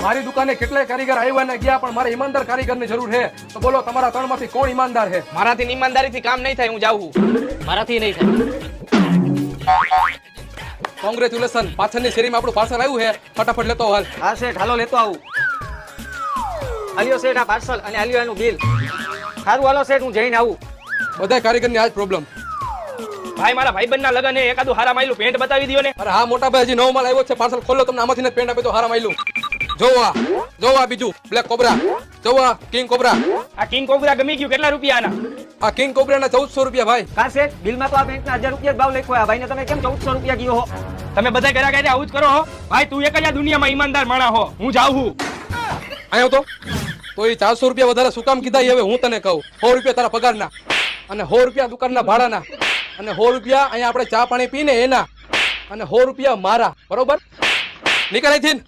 મારી દુકાને કેટલાય કારીગર આવ્યા ને ગયા, પણ મારે ઈમાનદાર કારીગરની જરૂર છે. તો બોલો તમારા ત્રણમાંથી કોણ ઈમાનદાર છે? મારાથી ઈમાનદારીથી કામ નહીં થાય, હું જાઉં છું. મારાથી નહીં થાય. કોંગ્રેચ્યુલેશન, પાછળની શેરીમાં આપણું પાર્સલ આવ્યું છે, ફટાફટ લેતો હાલ. હા શેઠ, હાલો લેતો આવું. આલ્યો શેઠ આ પાર્સલ અને આલ્યો એનું બિલ. સારું હાલો શેઠ, હું જઈને આવું. બધા કારીગરની આ જ પ્રોબ્લેમ. ભાઈ મારા ભાઈબંધના લગન છે, એકાદું હારા માયલું પેન્ટ બતાવી દયો ને. અરે હા મોટા ભાઈ, હજી નવો માલ આવ્યો છે, પાર્સલ ખોલો, તમને આમાંથી પેન્ટ આપી તો હારા માયલું. જોવા બીજું બ્લેક કોબરા, જોવા કિંગ કોબરા. આ કિંગ કોબરા ગમી ગયું. કેટલા રૂપિયા આના? આ કિંગ કોબરાના 1400 રૂપિયા ભાઈ. કા શેઠ, બિલમાં તો આ પેન્ટના 1000 રૂપિયા ભાવ લખ્યો. આ ભાઈને તમે કેમ 1400 રૂપિયા કીધો હો? તમે બધા કર્યા કાયદે આવું જ કરો હો. ભાઈ તું એક જ આ દુનિયામાં ઈમાનદાર માણા હો. હું જાઉં છું. આયો તો એ 400 રૂપિયા વધારે શું કામ કીધા? હવે હું તને કહું, 100 રૂપિયા તારા પગારના અને 100 રૂપિયા દુકાનના ભાડાના અને 100 રૂપિયા અહીંયા આપણે ચા પાણી પીને એના અને 100 રૂપિયા મારા. બરોબર? નીકળ અહીંથી.